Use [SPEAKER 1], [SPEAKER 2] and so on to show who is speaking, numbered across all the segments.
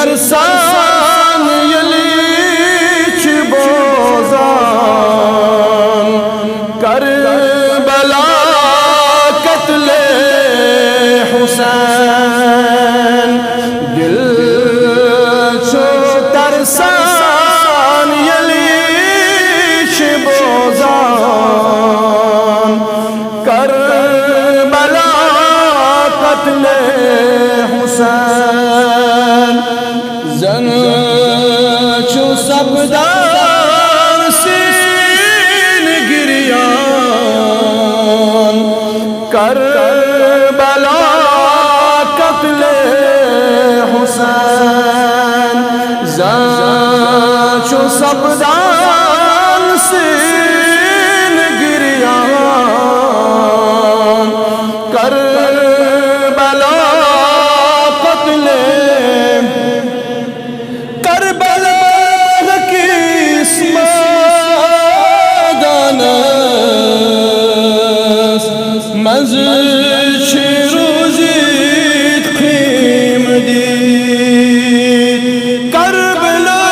[SPEAKER 1] ترسان یلی چھ بوزان کربلا قتل حسین دل چھو ترسان یلی چھ بوزان کربلا قتل حسین زن چھو سبدار سین گریان کربلا قتل حسین زن چھو سبدار سین گریان کربلا قتل مز چھ روزید خیم دید کربلا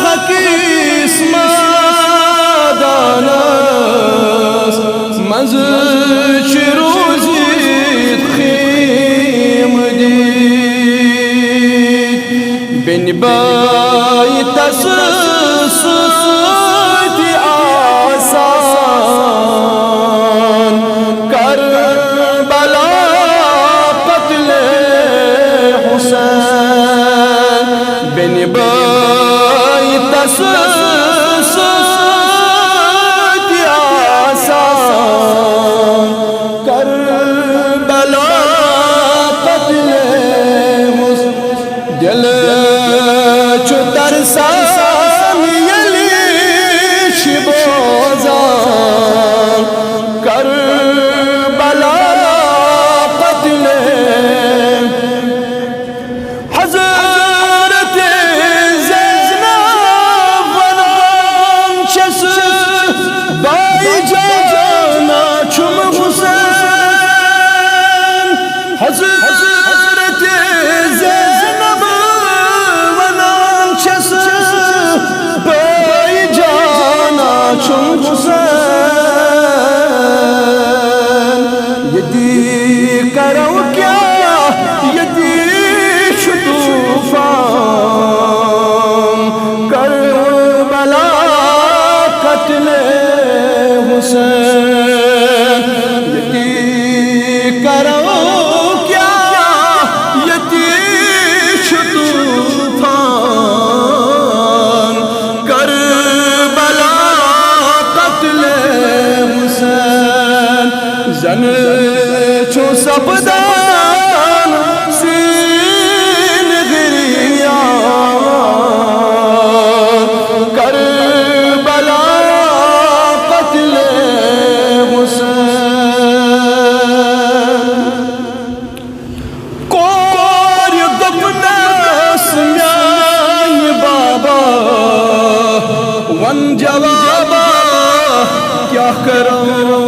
[SPEAKER 1] حقیس مادانس مز چھ روزید خیم دید بن بائی تسستی آسان کربلا قتل حسین بن بائی تسستی آسان کربلا قتل حسین دل چھو ترسان یلی چھ بوزان کربلا قتل حضرت زینب ونان چس بائی جانا چم حسین حضرت زینب ونان چس بائی جانا چم حسین یدی کرو کیا یدی طوفان کربلا قتل حسین یدی کرو کیا یدی طوفان کربلا قتل حسین زن چھو سبدان سین گریان کربلا قتل حسین کور گپنس میان بابا ون جوابا کیا کروں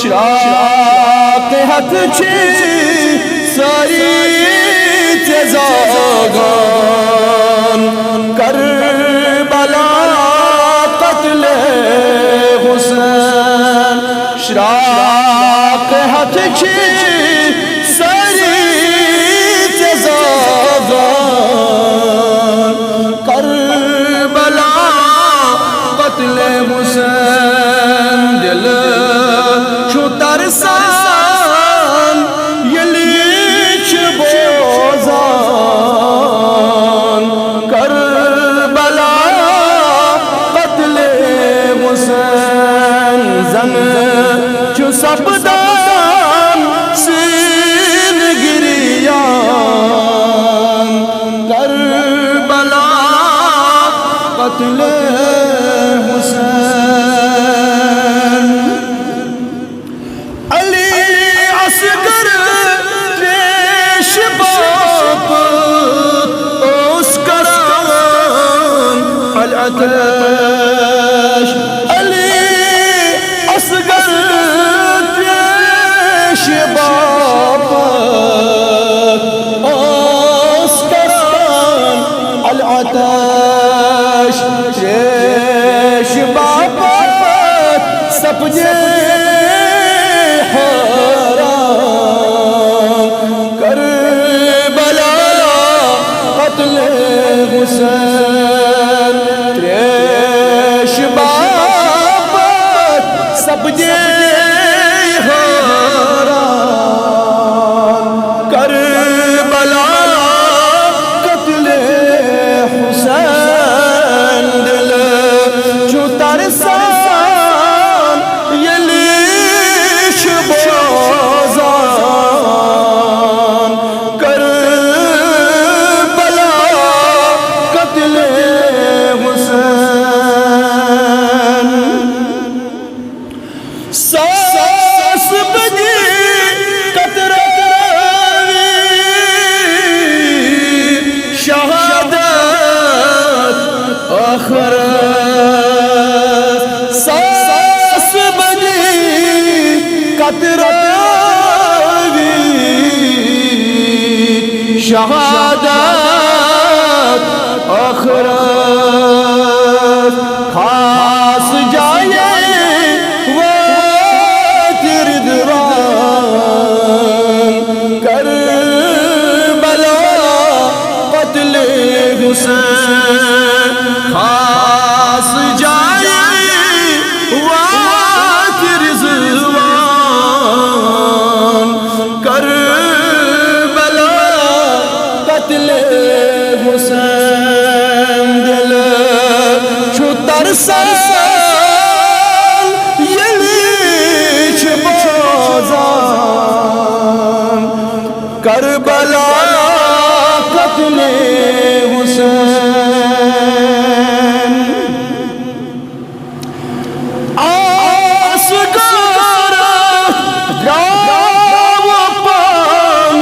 [SPEAKER 1] شراط حق چھ ساری تزاغان کربلا قتل حسین شراط حق چھ ساری تزاغان کربلا قتل حسین دل چھو ترسان یلی چھ بوزان کربلا قتل حسین زن چھو سبدان سین گریان کربلا قتل حسین علی اصغر پیش باپ اس العطش علی اصغر پیش باپت اسکران العطش پیش باپت سپجے حسین تریش بابت سب جے حیران کربلا قتل حسین دل چو ترسان یلیش بازان ساس بجی قطرت شہادت آخرت ساس بجی قطرت شہادت آخرت خاص جائے حسین خاص جائے وقت رضوان کربلا قتل حسین دل چھو ترسان یلیچ بازان کربلا قتل حسین آسگارت راو پان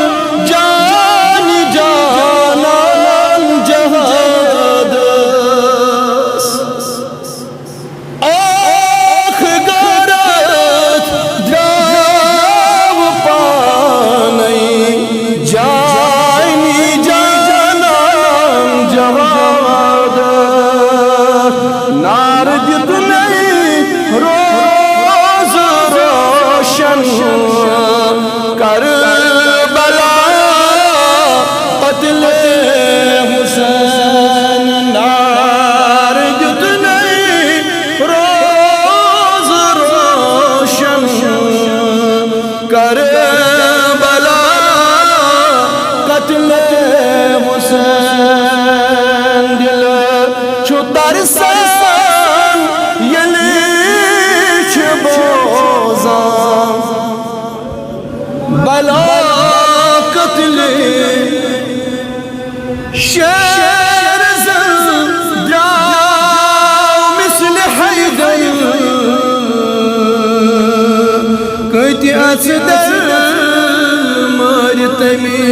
[SPEAKER 1] جان جانان جہاد آخ گارت راو پانی جانی جانان جہاد نار جتنی روز روشن کربلا قتل حسین نار جتنی روز روشن کربلا قتل حسین دل چھو ترسان یلیچ بازان بلا قتل شیر زنداو مثل حیدر کتی اصدر مرتمی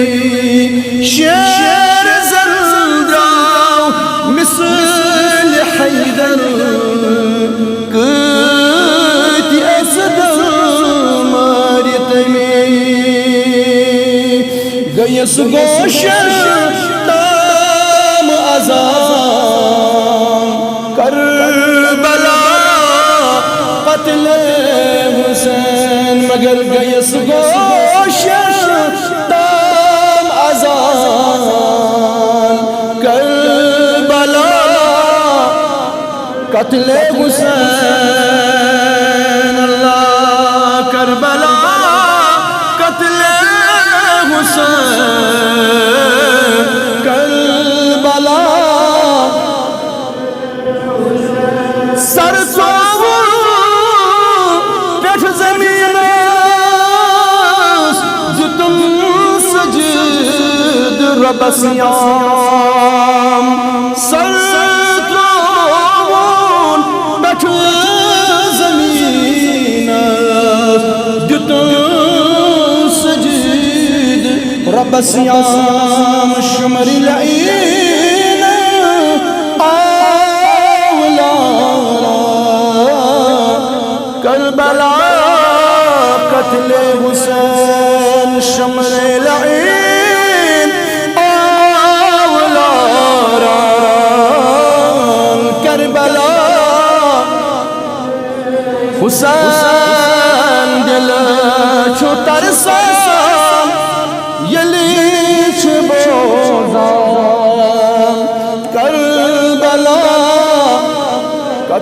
[SPEAKER 1] شیر زنداو مثل حیدر کتی اصدر مرتمی گیس گوشن تام ازان کربلا قتل حسین مگر گیس گوشن تام ازان کربلا قتل حسین اللہ کربلا قتل حسین کربلا سر سوار پیٹھ زمین جتن سجد رب سیام سر سوار پیٹھ زمین جتن سجد رب سیام شمر لعین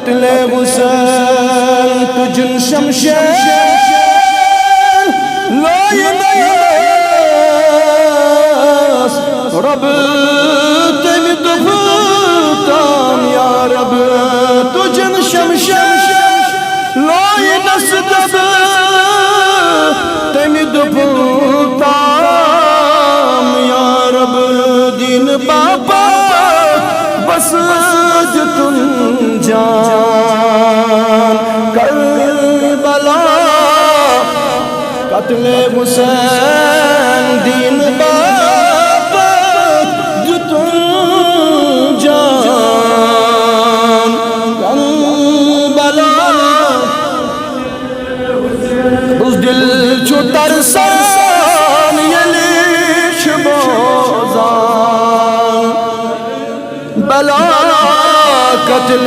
[SPEAKER 1] قتل حسین تجن شمشیر لائی نیاس رب تم دفتام یا رب تجن شمشیر لائی نسدب تم دفتام یا رب دین بابا بس جتن جان کربلا قتل حسین دین بابا جتن جان کربلا اس دل چھو ترسان یلیش بوزان بلا قتل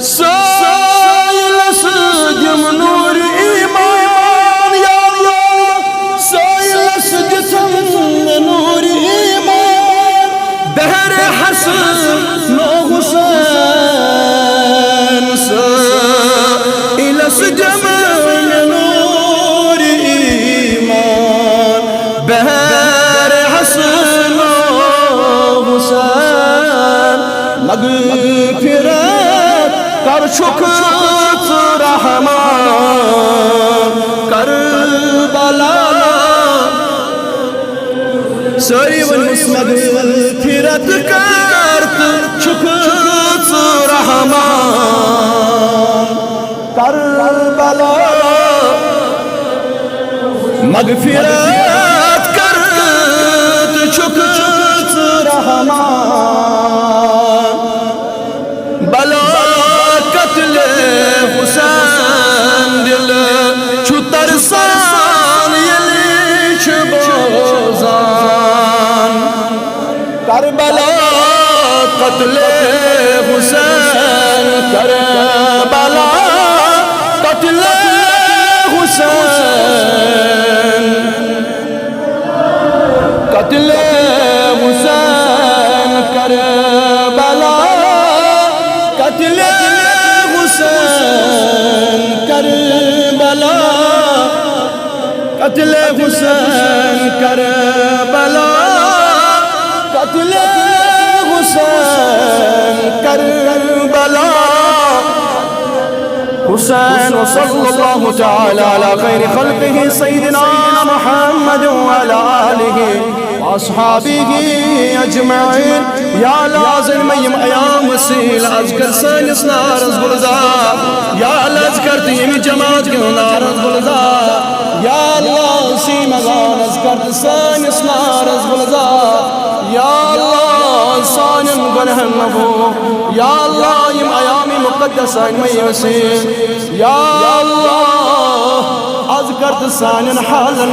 [SPEAKER 1] سائل سجم نور ایمان یا اللہ سائل سجم نور ایمان بہر حسن و حسین سائل سجم نور ایمان بہر حسن و حسین مغفرت کر شکر رحمان کربلا ساری ونس مغفرت کرت شکر رحمان کربلا مغفرت کرت شکر رحمان بلا قتل حسین دل چھو ترسان یلیش بوزان کربلا قتل حسین کربلا قتل حسین قتل حسین کربلا قتل حسین کربلا قتل حسین کربلا قتل حسین کربلا حسین صلی اللہ تعالی علی خیر خلقہ سیدنا محمد وعلی آلہ واصحابہ اجمعین یا لازم میم ایام وسیل اذکر سانس نارز بلزا یا لذکر تیم جماعت کیوں نارز بلزا یا اللہ سیمگان اذکر سانس نارز بلزا یا اللہ سانم گنہن نبو یا اللہ یم ایامی مقدسہ میں وسیل یا اللہ اذکر سانن حالن